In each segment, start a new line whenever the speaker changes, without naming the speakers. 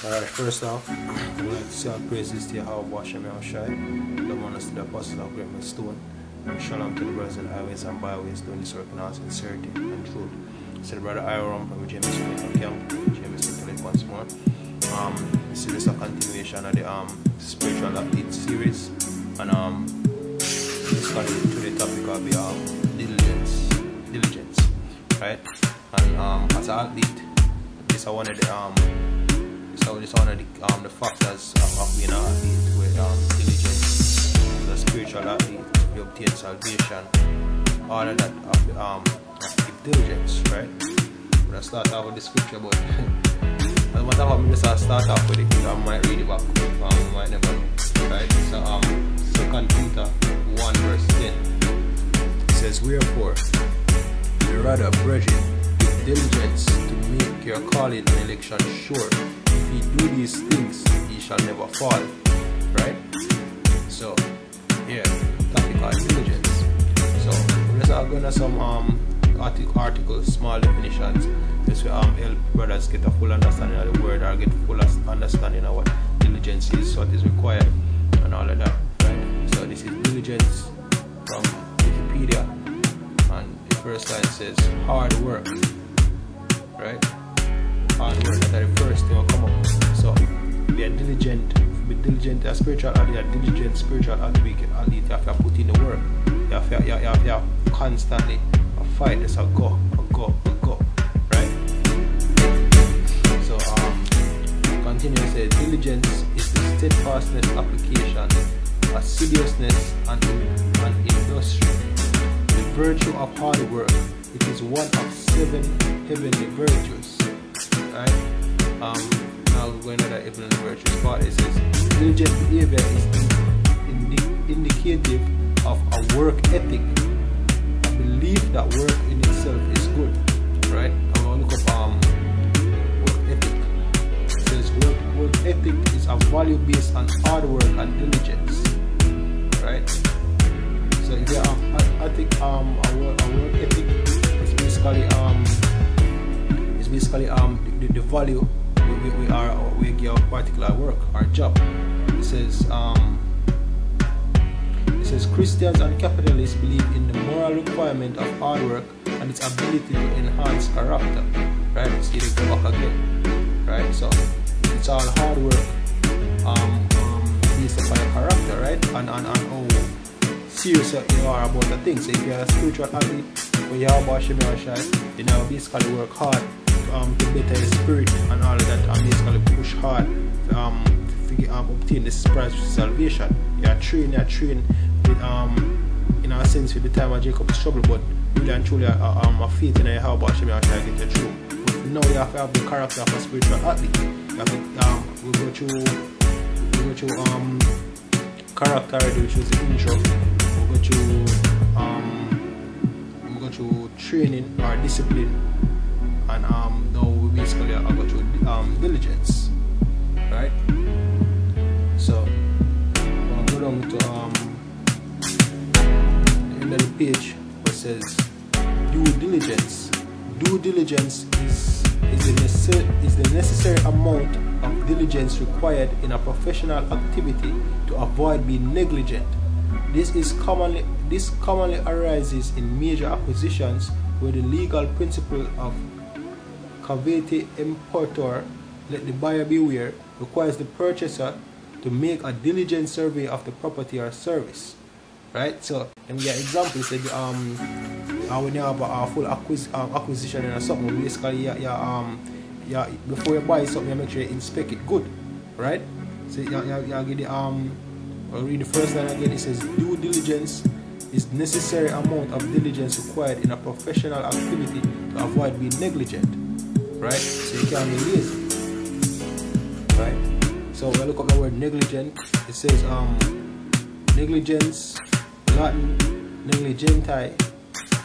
Alright, first off, I would like to say all praises to Yahweh Shem Shai, the one to the apostles of great stone, and shalom to the brothers in highways and byways doing this work in all sincerity and truth. So the brother Iram from James Smith from camp, James Smith once more. This is a continuation of the spiritual athlete series, and this is to the topic of the diligence, right? And as an athlete, this is one of the factors of being an athlete with diligence. The spiritual athlete, you obtain salvation, all of that of diligence, right? I'm gonna start off with the scripture, but no matter how I start off with it, I might read it back, I might never know, right? So 2 Peter 1 verse 10, it says, "Wherefore, the rather, brethren, with diligence to make your calling and election sure. If ye do these things, ye shall never fall." Right? So, yeah, topic on diligence. So, we're just going to some articles, small definitions. This will help brothers get a full understanding of the word, or get full understanding of what diligence is, what is required, and all of that. Right? So, this is diligence from Wikipedia, and the first line says hard work. Right? Hard work, that is the first thing will come up. So, be diligent, a spiritual athlete, a diligent spiritual athlete, you have to put in the work. You have to constantly fight this, go, right? So, continue to say, diligence is the steadfastness, application, assiduousness, and industry. The virtue of hard work, it is one of 7 heavenly virtues. Right? Now we're going to the heavenly virtues part. It says diligent behavior is indicative of a work ethic, a belief that work in itself is good. Right? I'm going to look up work ethic. It says work ethic is a value based on hard work and diligence. Right? So if you have a work ethic, it's basically the value we give a particular work or job. It says Christians and capitalists believe in the moral requirement of hard work and its ability to enhance character. Right? See they go back again. Right? So it's all hard work based upon your character, right? And how serious you are about the thing. So if you're a spiritual athlete, when you have about Shemir Shai, you know basically work hard to better your spirit and all of that, and basically push hard to obtain this prize of salvation. You train with in a sense with the time of Jacob's trouble, but really and truly a faith in how about Shemir Shai get you through. But now you have to have the character of a spiritual athlete. You have to we go through character already, which was the intro. We go through training or discipline, and now we basically go through diligence, right? So I'm gonna go down to the end of the page where it says due diligence. Due diligence is the necessary amount of diligence required in a professional activity to avoid being negligent. This commonly arises in major acquisitions where the legal principle of cavete imperator, let the buyer beware, requires the purchaser to make a diligent survey of the property or service. Right? So, and we get examples that when you have a full acquisition and something, basically before you buy something, you make sure you inspect it good. Right? So you get the I'll read the first line again. It says due diligence is necessary amount of diligence required in a professional activity to avoid being negligent. Right? So you can't be lazy. Right? So when I look up the word negligent, it says negligence, Latin negligenti,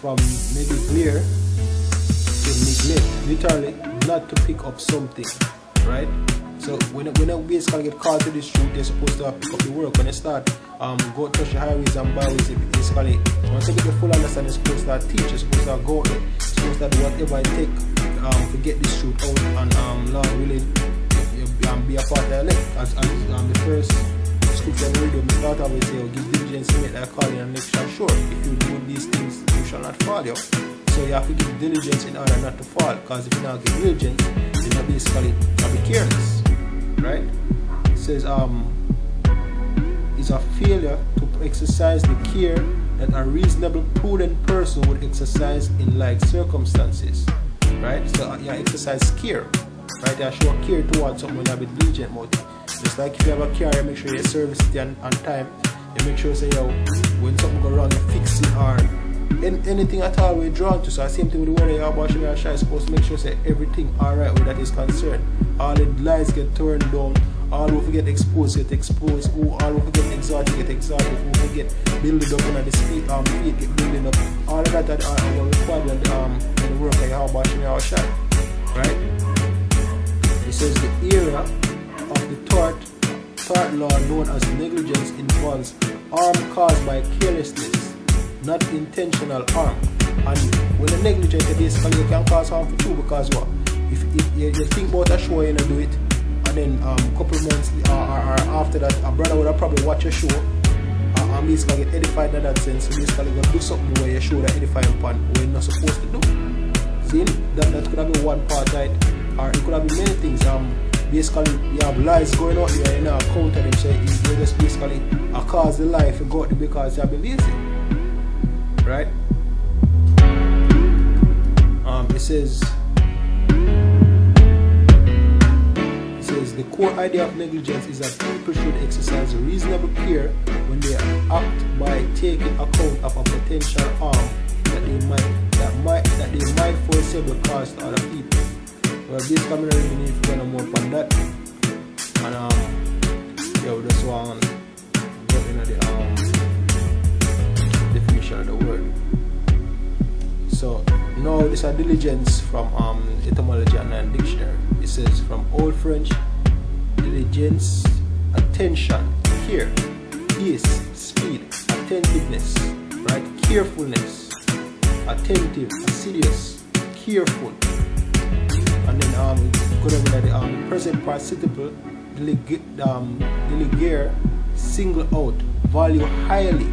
from negliger to neglect, literally not to pick up something. Right? So when you basically get called to this truth, you're supposed to pick up the work. When you start go touch the highways and byways, basically once you get the full understanding, you're supposed to teach, you're supposed to go out there, you're supposed to do whatever it takes to get this truth out, and Lord willing, you as the first scripture we read, we start off with say, give diligence to make thy calling and make sure. If you do these things, you shall not fall. Yo. So you have to give diligence in order not to fall. Because if you not give diligence, then you basically be careless. Right? It says it's a failure to exercise the care that a reasonable, prudent person would exercise in like circumstances. Right? So you exercise care. Right? You show care towards someone when you be diligent about it. Just like if you have a car, you make sure you service it on time. You make sure say, yo, when something go wrong, you fix it, or anything at all we're drawn to. So the same thing with the word you're about to share, supposed to make sure say everything alright where that is concerned. All the lies get turned down, all who get exposed get exposed, all who get exalted get exalted, who get builded up on the feet get building up. All of that are required in the work that you're about to share. Right? It says the area of the tort law known as negligence involves harm caused by carelessness, not intentional harm. And when you're negligent, basically you can cause harm for two, because what? If you think about a show and you do it, and then a couple months or after that, a brother would have probably watch your show and basically get edified in that sense. So basically you're going to do something where you show that edifying upon what you're not supposed to do. See, that could have been one part, right? Or it could have been many things. Basically, you have lies going out there and you counter them, so you just basically cause the life you got because you have been lazy. Right? It says the core idea of negligence is that people should exercise reasonable care when they act by taking account of a potential harm that they might foreseeable cause to other people. Well, this community really need to go more on that, and yeah, we just want to go into the definition of the word. So now this is a diligence from etymology and dictionary. It says from Old French, diligence, attention, care, haste, speed, attentiveness, right? Carefulness, attentive, assiduous, careful. And then go over the present participle, delegare, single out, value highly,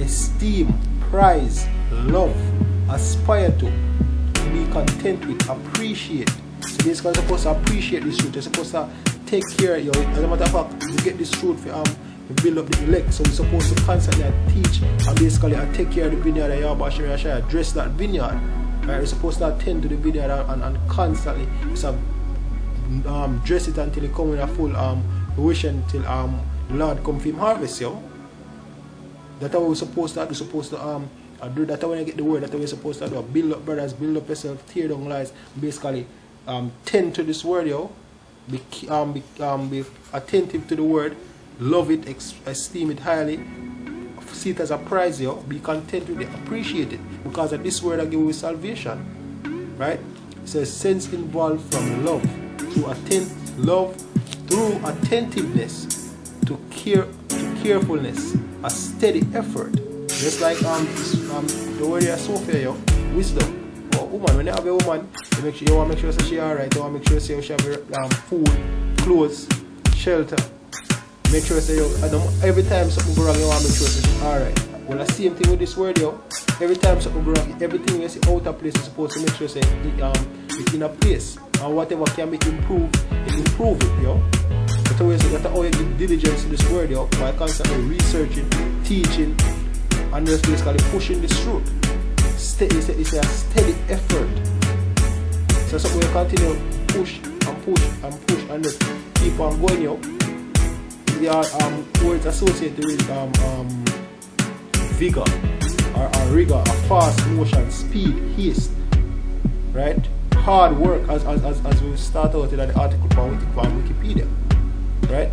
esteem, prize, love, aspire to be content with, appreciate. So basically you're supposed to appreciate this truth. You're supposed to take care of you. As a matter of fact, you get this truth for build up the elect. So we're supposed to constantly teach and basically take care of the vineyard that you're about to address that vineyard. Right? You're supposed to attend to the vineyard and constantly dress it until it comes in a full fruition till the Lord come for him harvest, yo. That's what we're supposed to do. Supposed to do that when you get the word. That's what we're supposed to do. Build up brothers, build up yourself, tear down lies, basically tend to this word, yo. Be attentive to the word, love it, esteem it highly, see it as a prize, yo. Be content with it, appreciate it, because of this word I give you salvation. Right? It says sense involved from love through attentiveness to carefulness, a steady effort. Just like the word here Sophia, yo, wisdom. Or woman, when you have a woman, you want to make sure she's alright. You want to make sure she have food, clothes, shelter. Make sure say, yo, every time something go wrong, you want to make sure she's alright. Well, the same thing with this word, yo. Every time something go wrong, everything you see out of place, you're supposed to make sure say it's in a place. And whatever can be improved, improve it, yo. That's how you give diligence to this word, yo, by constantly researching, teaching, and just basically pushing this truth. It's a steady effort. So something we continue push and push and push and just keep on going, yo. There are words associated with vigor or rigor, a fast motion, speed, haste, right? Hard work, as we start out in the article from Wikipedia, right?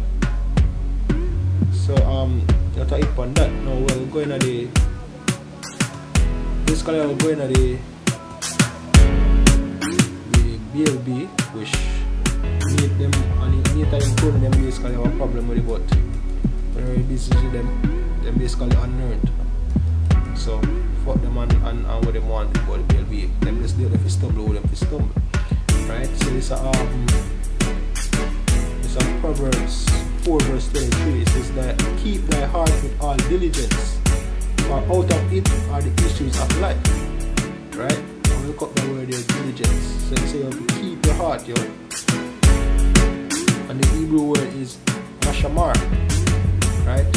So that's it on that. Now we're going to the basically we're going to the BLB, which meet them and anytime told them basically have a problem with it, but when we're busy with them basically unlearned. So fuck them and what they want about the BLB. Them just do if you stumble with them if you stumble. Right? So it's a Proverbs 4 4 verse 23, it says that keep thy heart with all diligence, for out of it are the issues of life. Right? And look up the word here, diligence. So it says you have to keep your heart, yo. And the Hebrew word is mashamar. Right?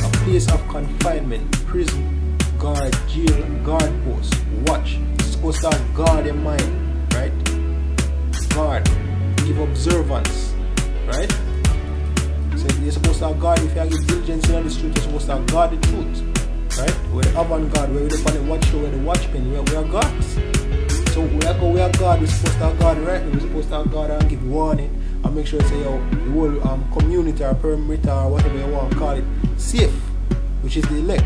A place of confinement, prison, guard, jail, guard post, watch. It's supposed to have guard in mind. Right? Guard. Give observance. Right? So you're supposed to have guard. If you give diligence in the truth, you're supposed to have guard the truth. Right? We're the avant-garde, we're the watcher, we're the watchmen, we are gods. So we are God, we're supposed to have God right now, we're supposed to have God and give warning and make sure say yo, the whole community or perimeter or whatever you want to call it, safe, which is the elect.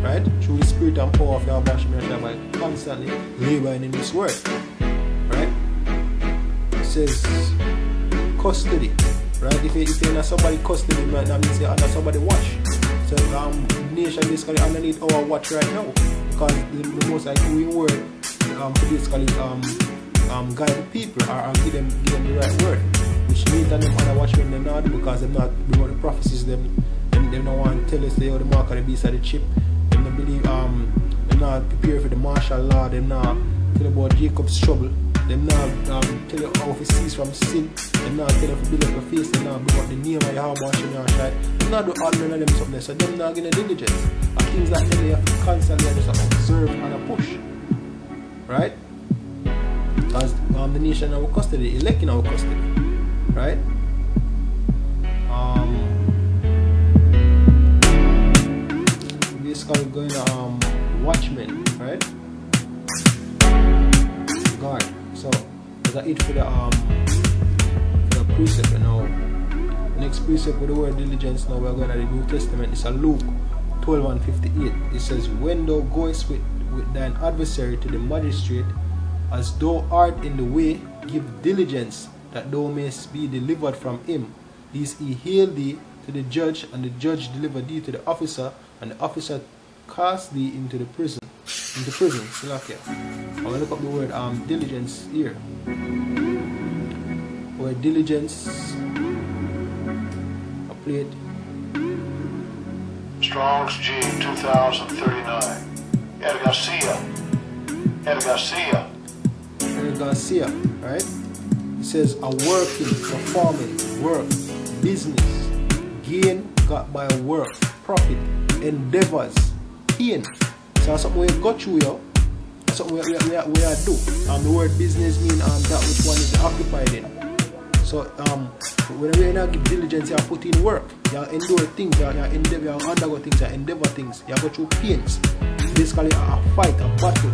Right? Through the spirit and power of your watchmen by constantly laboring in this word. Right? It says custody. Right? If you're not somebody custody, that means you're under somebody watch. So nation basically underneath our watch right now, because the most like doing word basically guide the people or give them the right word, which means that them other watchmen them not do, because them not bring out the prophecies, them don't want to tell us the mark of the beast of the chip, them don't believe them not prepare for the martial law, them not tell about Jacob's trouble, them not tell you how to cease from sin, them not tell you to build up your face, them not bring out the name of your heart in your shine. Not do all none of them something, so them not getting diligence. And things like them, you have to constantly just observe and a push. Right? Because the nation in our custody, elect in our custody. Right? Basically going watchmen, right? Guard. So that's it for the precept, you know. Next precept with the word diligence, now we're going to the New Testament. It's a Luke 12:58. It says, when thou goest with thine adversary to the magistrate, as thou art in the way, give diligence that thou mayest be delivered from him. Lest he hail thee to the judge, and the judge deliver thee to the officer, and the officer cast thee into the prison. Still okay. I'm going to look up the word diligence here. Word diligence. Played.
Strong's G 2039. Eddie
Garcia, right? It says a working, performing, work, business, gain got by work, profit, endeavors, pain. So that's something we got through, yo. That's something we do. The word business means that which one is occupied in. So when you give diligence, you put in work, you endure things, you endeavor, you undergo things, you endeavor things, you go through pains. Basically a fight, a battle.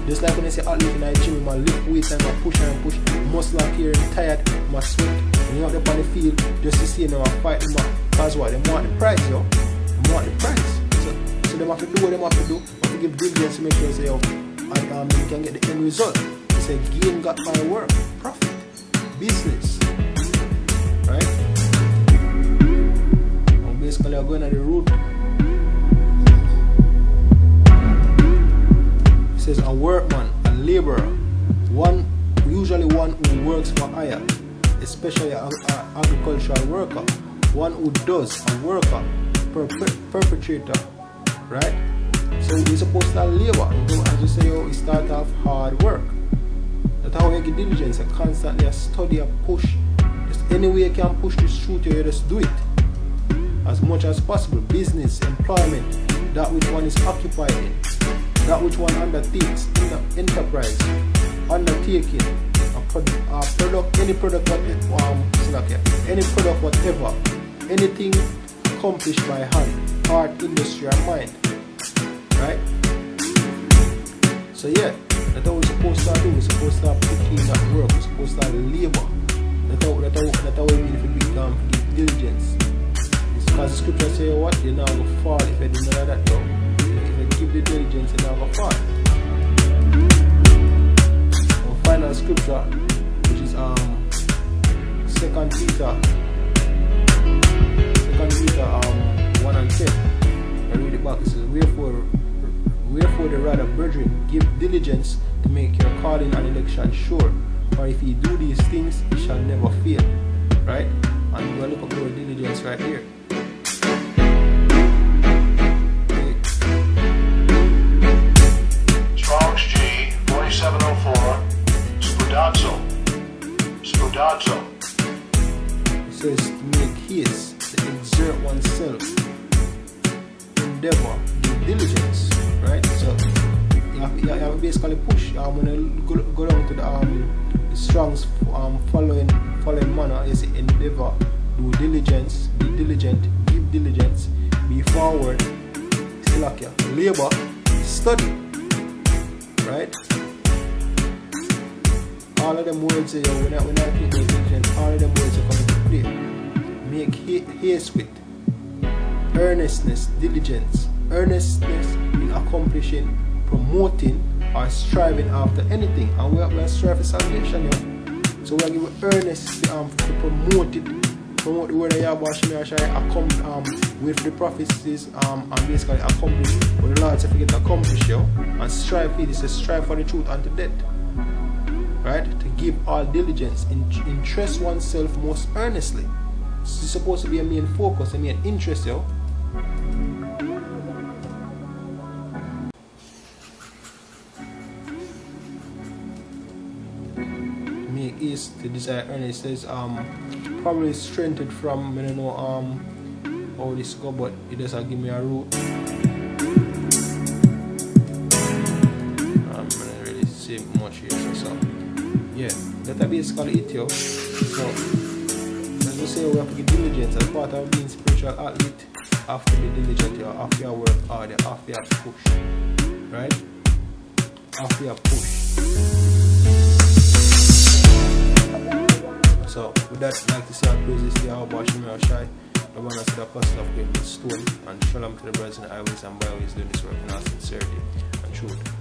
Just like when you say athlete in the gym, you lift weights and you push and push, muscle up here and tired, you sweat. When you're out there on the field, just to see them fight, because what? They want the prize, yo. They want the prize. So they have to do what they have to do. They have to give diligence to make sure say, you can get the end result. They say gain got by work, profit, business. Right? And basically you're going at the root. It says a workman, a laborer, usually one who works for hire, especially an agricultural worker, one who does, a worker, perpetrator, right? So you're supposed to labor. As you say, you start off hard work. That's how you get diligence. You constantly study and push. Just any way you can push this truth, you just do it. As much as possible. Business, employment, that which one is occupied in, that which one undertakes, enterprise, undertaking, product, any product, whatever, anything accomplished by hand, art, industry, or mind. Right? So yeah, that's what we're supposed to do. We're supposed to put in that work. We're supposed to labor. That's how we mean if we give diligence. It's because the scripture say what? You're not going to fall if you do none of that, though. If you give the diligence, you're not going to fall. Our final scripture, which is 2 Peter 1 and 10. I read it back. It says, Wherefore the rather, brethren, give diligence to make your calling and election sure. For if ye do these things, ye shall never fail. Right? And we look up the word diligence. diligence right here.
Strong's G 4704. Spudazzo.
It says to make haste, to exert oneself, endeavor, due diligence, right? So you have to basically push. I'm gonna go down to the Strong's following manner. You see, endeavor, do diligence, be diligent, give diligence, be forward, still like you, labor, study, right? All of them words here, when I think about diligence, all of them words are coming to play. Make haste with earnestness, diligence, earnestness in accomplishing, promoting, or striving after anything. And we are striving for salvation, yeah? So we are giving earnest to promote the word of Yahweh, wait for the prophecies, and basically accomplish what the Lord said to get accomplished, yo? And strive for this, strive for the truth unto death. Right? To give all diligence, interest oneself most earnestly. This is supposed to be a main focus, a main interest, yo. Make haste to desire earnest. Says probably strengthened from, I don't know how this go, but it doesn't give me a route. I don't really see much here, so. Yeah, that's basically it, yo. So, as we say, we have to be diligent. As part of being spiritual athlete, have to be diligent, yo. Have to work hard, have to push. Right? Have to push. So, with that, I'd like to say our praises to Yahweh Shemir Shai, the one that's the apostle of great stone, and shalom to the brothers in the highways and byways doing this work in all sincerity and truth.